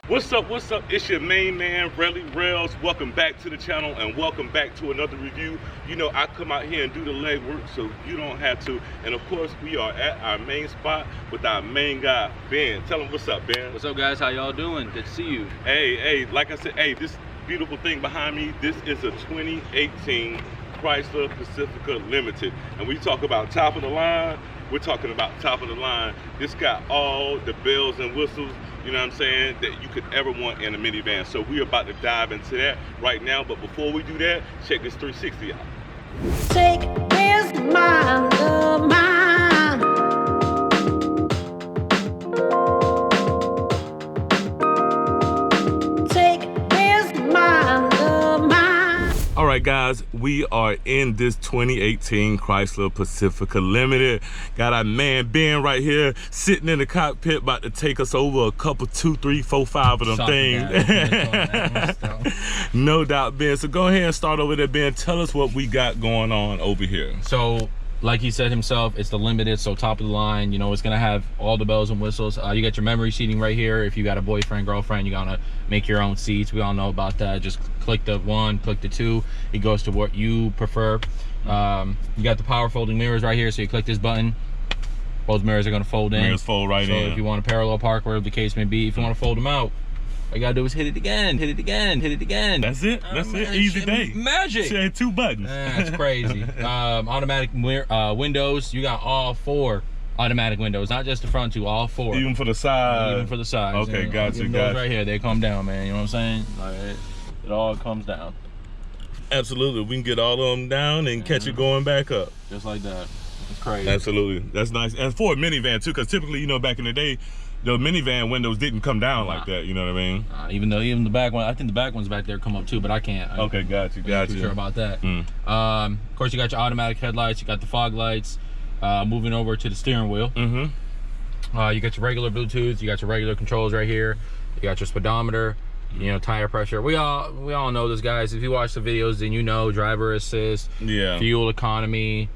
What's up, what's up? It's your main man, Relly Rails. Welcome back to the channel and welcome back to another review. You know, I come out here and do the legwork so you don't have to. And of course, we are at our main spot with our main guy, Ben. Tell him what's up, Ben. What's up, guys? How y'all doing? Good to see you. Hey, like I said, hey, this beautiful thing behind me, this is a 2018 Chrysler Pacifica Limited. And we talk about top of the line, we're talking about top of the line. This got all the bells and whistles, you know what I'm saying, that you could ever want in a minivan. So we're about to dive into that right now. But before we do that, check this 360 out. Take this mind of mine. Take this mind of mine. All right, guys, we are in this 2018 Chrysler Pacifica Limited. Got our man Ben right here sitting in the cockpit, about to take us over a couple, 2, 3, 4, 5 of them things. No doubt, Ben. So go ahead and start over there, Ben. Tell us what we got going on over here. So, like he said himself, it's the limited, so top of the line. You know, it's gonna have all the bells and whistles. You got your memory seating right here. If you got a boyfriend, girlfriend, you gotta make your own seats. We all know about that. Just click the 1, click the 2. It goes to what you prefer. You got the power folding mirrors right here. So you click this button, both mirrors are gonna fold in. Mirrors fold right in. So if you want to parallel park, whatever the case may be, if you want to fold them out, all you gotta do is hit it again, hit it again, hit it again. That's it. That's it. Easy day. Magic. She had 2 buttons. That's crazy. Automatic windows. You got all 4 automatic windows, not just the front 2, all 4. Even for the side. Even for the sides. Okay, gotcha. Those right here, they come down, man. You know what I'm saying? Like, it all comes down. Absolutely. We can get all of them down and catch it going back up. Just like that. It's crazy. Absolutely. That's nice. And for a minivan too, because typically, you know, back in the day, the minivan windows didn't come down like that. You know what I mean? Even the back one, I think the back ones back there come up too, but I can't. Okay, gotcha. I'm not too sure about that. Of course, you got your automatic headlights. You got the fog lights. Moving over to the steering wheel. You got your regular Bluetooth. You got your regular controls right here. You got your speedometer. You know, tire pressure. We all know this, guys. If you watch the videos, then you know driver assist, fuel economy,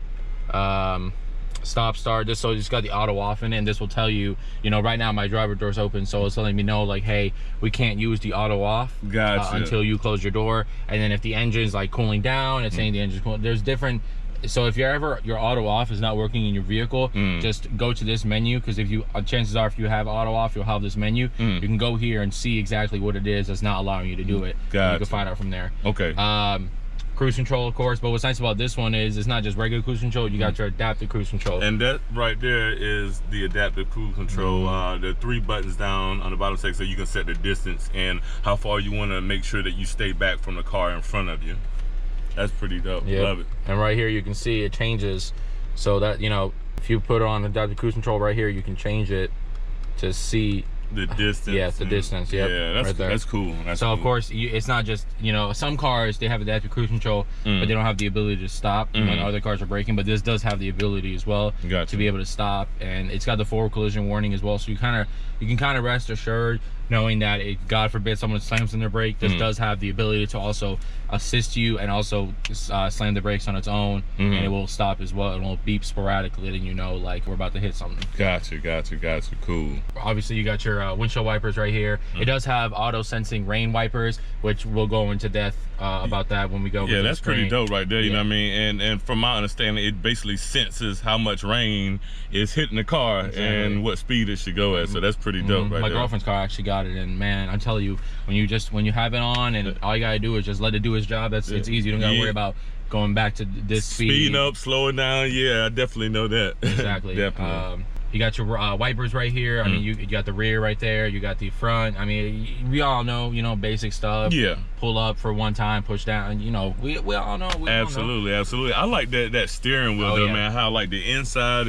stop start. Just got the auto off in it, and this will tell you, you know, right now my driver door's open, so it's letting me know, like, hey, we can't use the auto off until you close your door. And then if the engine's like cooling down, it's saying the engine's cooling. There's different. So if your auto off is not working in your vehicle, just go to this menu, because if you chances are if you have auto off, you'll have this menu. You can go here and see exactly what it is that's not allowing you to do it. You can find out from there. Okay. Cruise control, of course, but what's nice about this one is it's not just regular cruise control. You got your adaptive cruise control, and that right there is the adaptive cruise control. The 3 buttons down on the bottom section, so you can set the distance and how far you want to make sure that you stay back from the car in front of you. That's pretty dope. Love it. And right here you can see it changes, so that, you know, if you put on adaptive cruise control right here, you can change it to see the distance. Yes, the distance. Yep. Yeah, that's cool. So of course, it's not just, you know, some cars they have adaptive cruise control, but they don't have the ability to stop when other cars are braking. But this does have the ability as well to be able to stop, and it's got the forward collision warning as well. So you can kind of rest assured knowing that if God forbid someone slams in their brake, this does have the ability to also assist you and also slam the brakes on its own, and it will stop as well. It will beep sporadically, letting you know, like, we're about to hit something. Gotcha. Cool. Obviously, you got your windshield wipers right here. It does have auto sensing rain wipers, which we'll go into depth about that when we go. Yeah, that's pretty dope right there. You know what I mean? And from my understanding, it basically senses how much rain is hitting the car and what speed it should go at. So that's pretty dope right there. My girlfriend's car actually got it, and man, I'm telling you, when you have it on and all you gotta do is just let it do its job, it's easy. You don't gotta worry about going back to this speed. Speeding up, slowing down. Yeah, I definitely know that. Exactly. Definitely. You got your wipers right here. I mean, you got the rear right there. You got the front. I mean, we all know, you know, basic stuff. Yeah. Pull up for one time, push down. You know, we all know. Absolutely. I like that steering wheel though, man. How like the inside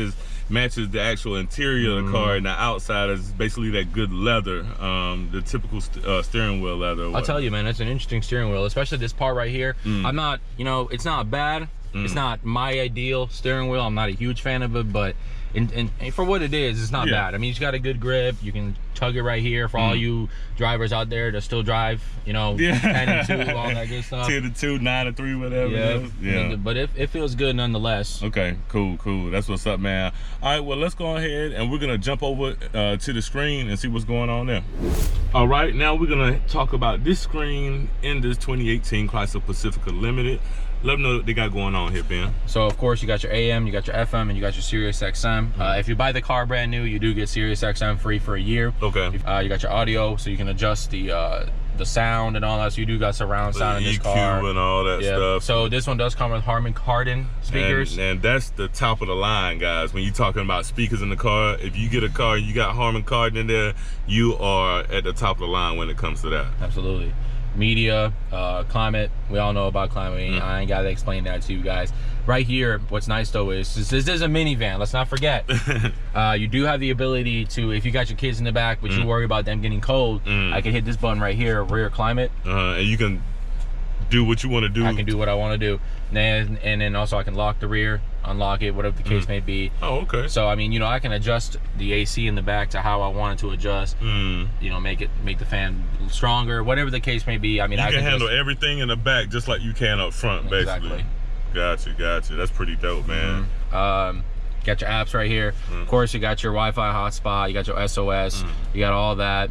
matches the actual interior of the car, and the outside is basically that good leather, the typical steering wheel leather. I'll tell you, man, it's an interesting steering wheel, especially this part right here. I'm not, you know, it's not bad. It's not my ideal steering wheel. I'm not a huge fan of it, but and for what it is, it's not bad. I mean, it's got a good grip. You can tug it right here for all you drivers out there that still drive, you know, 10 and 2, all that good stuff. 10 and 2, 9 and 3, whatever. Yeah. But it feels good nonetheless. Okay, cool. That's what's up, man. All right, well, let's go ahead and we're gonna jump over to the screen and see what's going on there. All right, now we're gonna talk about this screen in this 2018 Chrysler Pacifica Limited. Let them know what they got going on here, Ben. So of course you got your AM, you got your FM, and you got your Sirius XM. If you buy the car brand new, you do get Sirius XM free for a year. Okay. You got your audio, so you can adjust the sound and all that. So you do got surround sound in this car. EQ and all that stuff. So this one does come with Harman Kardon speakers. And that's the top of the line, guys. When you're talking about speakers in the car, if you get a car and you got Harman Kardon in there, you are at the top of the line when it comes to that. Absolutely. Media, climate, we all know about climate. I ain't gotta explain that to you guys. Right here, what's nice though is this is a minivan, let's not forget. You do have the ability to, if you got your kids in the back but you worry about them getting cold, I can hit this button right here, rear climate, and you can do what you want to do. I can do what I want to do, and then also I can lock the rear, unlock it, whatever the case may be. Oh, okay. So I mean, you know, I can adjust the AC in the back to how I want it to adjust. You know, make the fan stronger, whatever the case may be. I mean, I can handle everything in the back just like you can up front, basically. Exactly. Gotcha. That's pretty dope, man. Got your apps right here. Of course, you got your Wi-Fi hotspot, you got your SOS, you got all that.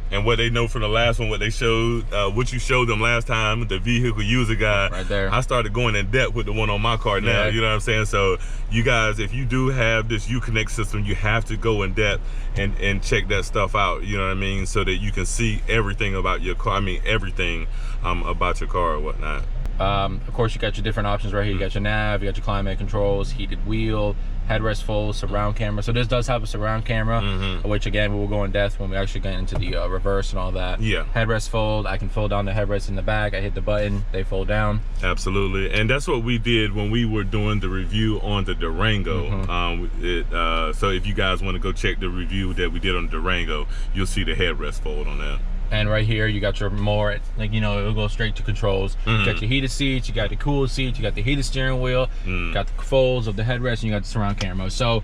And what they know from the last one, what they showed, what you showed them last time, the vehicle user guide. Right there. I started going in depth with the one on my car now, you know what I'm saying? So you guys, if you do have this Uconnect system, you have to go in depth and check that stuff out, you know what I mean? So that you can see everything about your car, everything about your car or whatnot. Of course, you got your different options right here. You got your nav, you got your climate controls, heated wheel, headrest fold, surround camera. So this does have a surround camera, which again we will go in depth when we actually get into the reverse and all that. Headrest fold, I can fold down the headrest in the back. I hit the button, they fold down. Absolutely. And that's what we did when we were doing the review on the Durango. So if you guys want to go check the review that we did on the Durango, you'll see the headrest fold on that. And right here you got your more, like, you know, it'll go straight to controls. You got your heated seats, you got the cooled seats, you got the heated steering wheel, you got the folds of the headrest, and you got the surround camera. So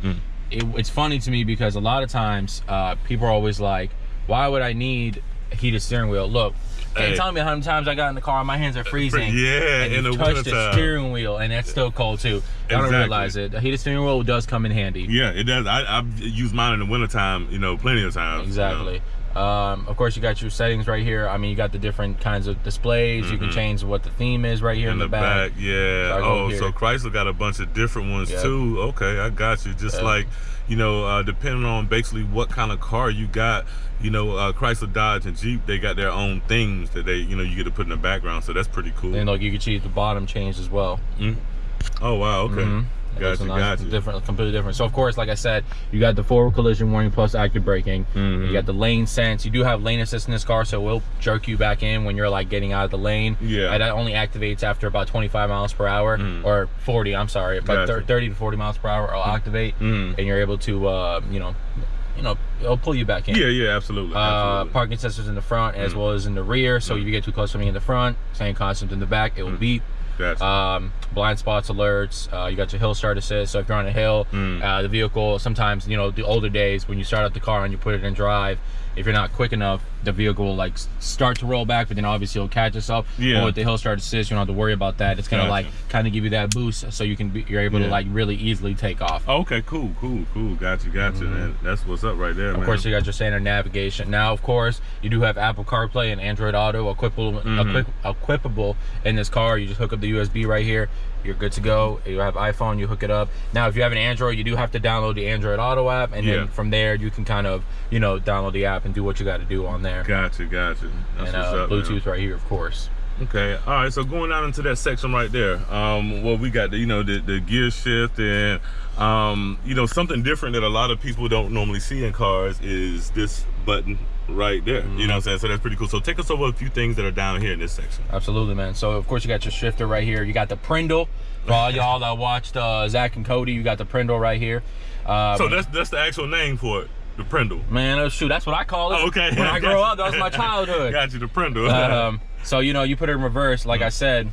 it's funny to me because a lot of times people are always like, why would I need a heated steering wheel? Look, can't tell me how many times I got in the car and my hands are freezing. And in the touch the steering wheel and that's still cold too. I don't realize it. The heated steering wheel does come in handy. Yeah, it does. I've used mine in the wintertime, you know, plenty of times. Exactly. You know. Of course, you got your settings right here. I mean, you got the different kinds of displays. You can change what the theme is right here in the back. So Chrysler got a bunch of different ones too. Okay, I got you. Just like, you know, depending on basically what kind of car you got, you know, Chrysler, Dodge, and Jeep, they got their own themes that they, you know, you get to put in the background. So that's pretty cool. And like you can choose the bottom changed as well. Oh wow, okay. Gotcha. Different, completely different. So of course, like I said, you got the forward collision warning plus active braking. You got the lane sense. You do have lane assist in this car, so it will jerk you back in when you're like getting out of the lane. And that only activates after about 25 miles per hour or 40. I'm sorry, but 30 to 40 miles per hour will activate, and you're able to, you know, it'll pull you back in. Yeah, absolutely. Parking sensors in the front as well as in the rear. So if you get too close to me in the front, same concept in the back, it will beep. Blind spots alerts. You got your hill start assist, so if you're on a hill, the vehicle sometimes, you know, the older days when you start up the car and you put it in drive, if you're not quick enough, the vehicle will like start to roll back, but then obviously it'll catch itself. But with the hill start assist, you don't have to worry about that. It's gonna like kind of give you that boost, so you're able to like really easily take off. Okay, cool. Gotcha. Man. That's what's up right there, man. Of course, you got your standard navigation. Now, of course, you do have Apple CarPlay and Android Auto equipable in this car. You just hook up the USB right here. You're good to go. You have iPhone, you hook it up. Now, if you have an Android, you do have to download the Android Auto app, and then from there, you can kind of, you know, download the app and do what you got to do on there. Gotcha. That's and what's up, Bluetooth man. right here, of course. Okay, all right, so going down into that section right there, well, we got the, you know, the gear shift, and you know, something different that a lot of people don't normally see in cars is this button right there. You know what I'm saying? So that's pretty cool. So take us over a few things that are down here in this section. Absolutely, man. So of course you got your shifter right here. You got the Prindle. For all y'all that watched Zach and Cody, you got the Prindle right here. So that's the actual name for it. The Prindle. Man, oh shoot, that's what I call it. Oh, okay. When I grow up, that was my childhood. Got you, the Prindle. So, you know, you put it in reverse, like I said,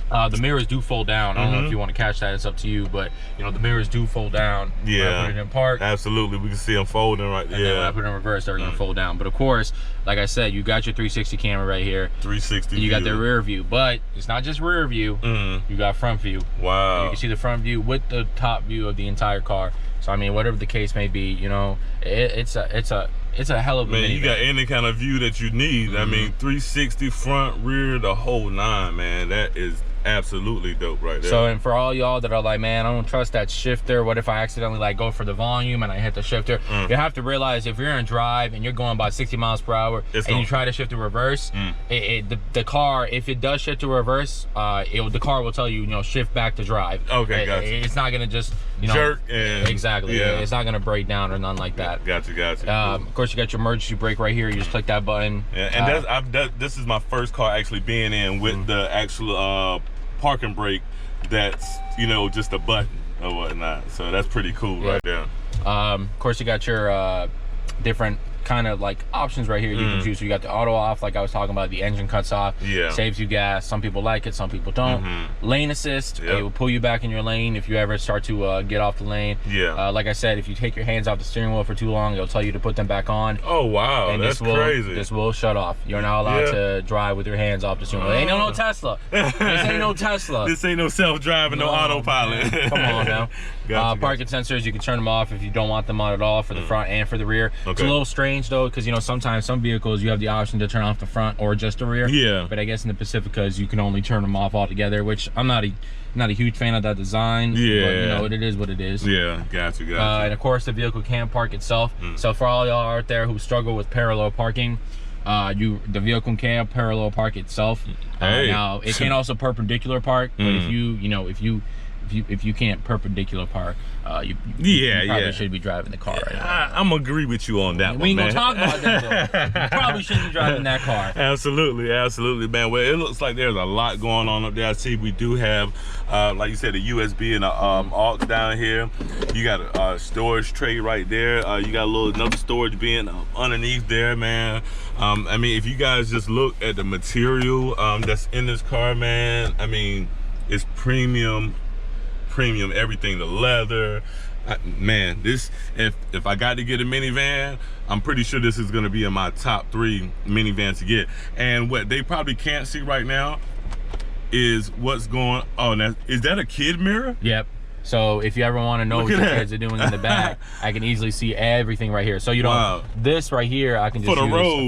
The mirrors do fold down. I don't know if you want to catch that, it's up to you, but you know, the mirrors do fold down. Yeah. When I put it in park. Absolutely, we can see them folding right there. And then when I put it in reverse, they're gonna fold down. But of course, like I said, you got your 360 camera right here. 360 You got the rear view, but it's not just rear view. You got front view. Wow. You can see the front view with the top view of the entire car. So I mean, whatever the case may be, you know, it's a hell of a minivan. You got any kind of view that you need. I mean, 360 front, rear, the whole nine, man. That is absolutely dope right there. So, and for all y'all that are like, man, I don't trust that shifter, what if I accidentally like go for the volume and I hit the shifter? You have to realize if you're in drive and you're going about 60 miles per hour and you try to shift to reverse, the car, if it does shift to reverse, the car will tell you, you know, shift back to drive. Okay, gotcha. It's not gonna just, you know, jerk and exactly. Yeah. It's not gonna break down or nothing like that. Gotcha. Of course, you got your emergency brake right here. You just click that button. Yeah, and this is my first car actually being in with the actual parking brake that's, you know, just a button or whatnot. So that's pretty cool right there. Of course, you got your different kind of like options right here you can choose. So you got the auto off, like I was talking about, the engine cuts off, saves you gas. Some people like it, some people don't. Lane assist, it will pull you back in your lane if you ever start to get off the lane. Like I said, if you take your hands off the steering wheel for too long, it'll tell you to put them back on. Oh wow, and that's crazy. This will shut off. You're not allowed to drive with your hands off the steering wheel. Ain't no Tesla. This ain't no Tesla. This ain't no self-driving, no autopilot. Come on now. Parking sensors, you can turn them off if you don't want them on at all, for the front and for the rear. It's a little strange though, because you know, sometimes some vehicles you have the option to turn off the front or just the rear. But I guess in the Pacificas you can only turn them off altogether, which I'm not a huge fan of that design. But you know, it is what it is. Gotcha. And of course the vehicle can park itself. So for all y'all out there who struggle with parallel parking, the vehicle can parallel park itself. Now it can also perpendicular park, but if you can't perpendicular park, you probably should be driving the car right now. I'm gonna agree with you on that one, We ain't man. gonna talk about that though. You probably shouldn't be driving that car. Absolutely, man. Well, it looks like there's a lot going on up there. I see we do have, like you said, a USB and a aux down here. You got a storage tray right there. You got another storage bin underneath there, man. I mean, if you guys just look at the material that's in this car, man, I mean, it's premium everything, the leather, man. This, if I got to get a minivan, I'm pretty sure this is going to be in my top 3 minivans to get. And what they probably can't see right now is what's going on. Now, is that a kid mirror? Yep. So if you ever want to know what your kids are doing in the back, I can easily see everything right here. So you don't, this right here, I can just use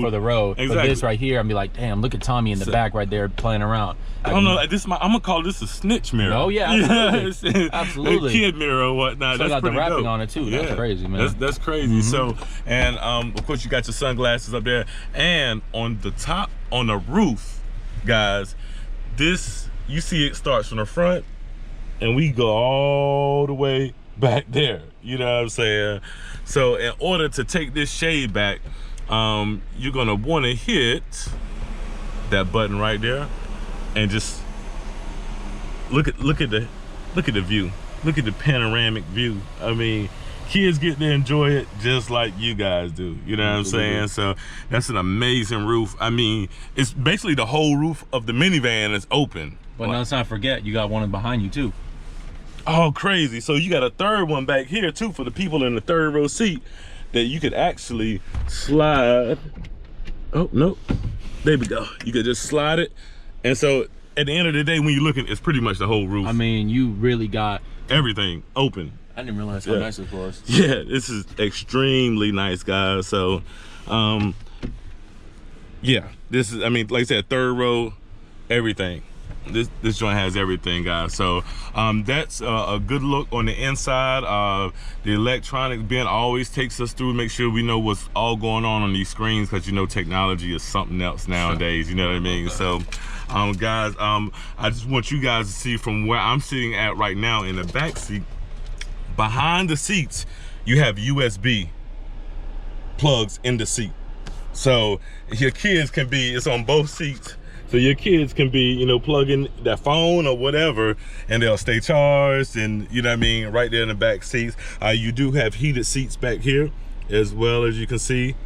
for the road. Exactly. But this right here, I'll be like, damn, look at Tommy in the back right there playing around. I don't know, I'm gonna call this a snitch mirror. Oh yeah, absolutely. Absolutely. A kid mirror or whatnot. So that's got the wrapping dope. on it too. That's crazy, man. That's crazy. So, and of course you got your sunglasses up there, and on the top, on the roof, guys, this, you see it starts from the front and we go all the way back there, you know what I'm saying? So in order to take this shade back, you're gonna want to hit that button right there and just look at the view, look at the panoramic view. I mean, kids get to enjoy it just like you guys do, you know what I'm saying? So that's an amazing roof. I mean, it's basically the whole roof of the minivan is open. But let's not forget, you got one behind you too. Oh, crazy. So you got a third one back here too for the people in the third row seat that you could actually slide. Oh, no. There we go. You could just slide it. And so at the end of the day, when you're looking, it's pretty much the whole roof. I mean, you really got everything open. I didn't realize how nice it was. Yeah, this is extremely nice, guys. So, yeah, this is, I mean, like I said, third row, everything. This joint has everything, guys. So that's a good look on the inside. The electronic bin always takes us through, make sure we know what's all going on these screens, because you know technology is something else nowadays, you know what I mean? So guys, I just want you guys to see from where I'm sitting at right now in the back seat. Behind the seats, you have USB plugs in the seat, so your kids can be, it's on both seats. So your kids can be, you know, plug in that phone or whatever, and they'll stay charged, and you know what I mean, right there in the back seats. You do have heated seats back here as well, as you can see.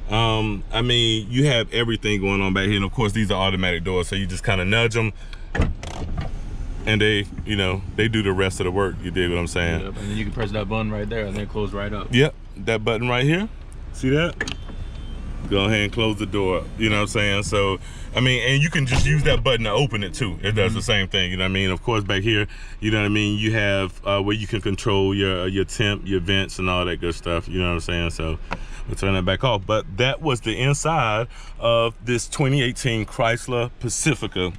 I mean, you have everything going on back here, and of course these are automatic doors, so you just kind of nudge them and they, you know, they do the rest of the work. You dig what I'm saying? Yep. And then you can press that button right there and then close right up. Yep, that button right here. See that? Go ahead and close the door up. You know what I'm saying? So, I mean, and you can just use that button to open it too. It does the same thing. You know what I mean? Of course, back here, you know what I mean, you have where you can control your temp, your vents, and all that good stuff. You know what I'm saying? So we'll turn that back off. But that was the inside of this 2018 Chrysler Pacifica.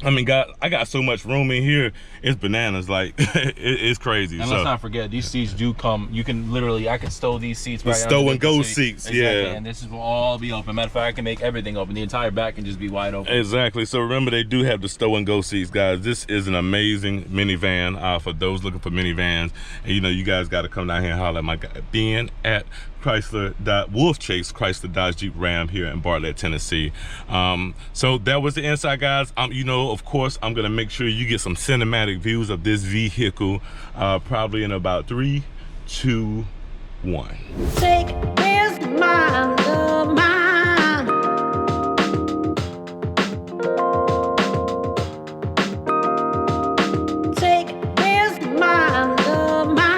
I mean, God, I got so much room in here. It's bananas. Like, it's crazy. And let's not forget, these seats do come. You can literally, I can stow these seats. The stow and go seats, exactly. yeah. And this will all be open. Matter of fact, I can make everything open. The entire back can just be wide open. Exactly. So remember, they do have the stow and go seats, guys. This is an amazing minivan for those looking for minivans. And you know, you guys got to come down here and holler at my guy Ben at Chrysler Wolf Chase Chrysler Dodge Jeep Ram here in Bartlett, Tennessee. So that was the inside, guys. You know, of course, I'm gonna make sure you get some cinematic views of this vehicle probably in about 3, 2, 1. Take this mind of mine. Take this mind of mine.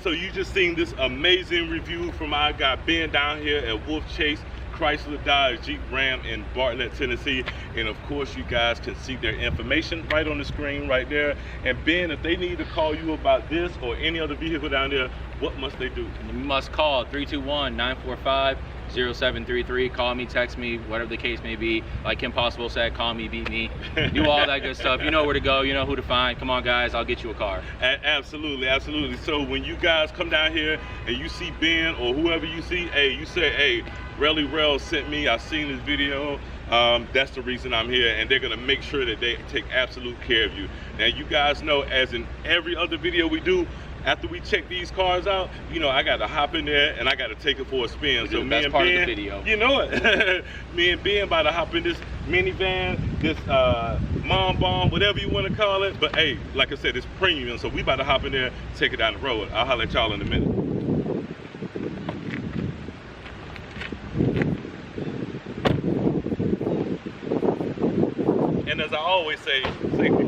So you just seen this amazing review from our guy Ben down here at Wolf Chase Chrysler Dodge Jeep Ram in Bartlett, Tennessee. And of course, you guys can see their information right on the screen right there. And Ben, if they need to call you about this or any other vehicle down there, what must they do? You must call 321-945-0733. Call me, text me, whatever the case may be. Like Kim Possible said, call me, beat me, do all that good stuff. You know where to go, you know who to find. Come on, guys, I'll get you a car. Absolutely, absolutely. So when you guys come down here and you see Ben or whoever you see, hey, you say, hey, Relly Rel sent me, I seen this video. That's the reason I'm here, and they're gonna make sure that they take absolute care of you. Now, you guys know, as in every other video we do, after we check these cars out, you know, I gotta hop in there and I gotta take it for a spin. So me and Ben, of the video. You know it. Me and Ben about to hop in this minivan, this mom bomb, whatever you want to call it. But hey, like I said, it's premium, so we about to hop in there, take it down the road. I'll holler at y'all in a minute. And as I always say, safety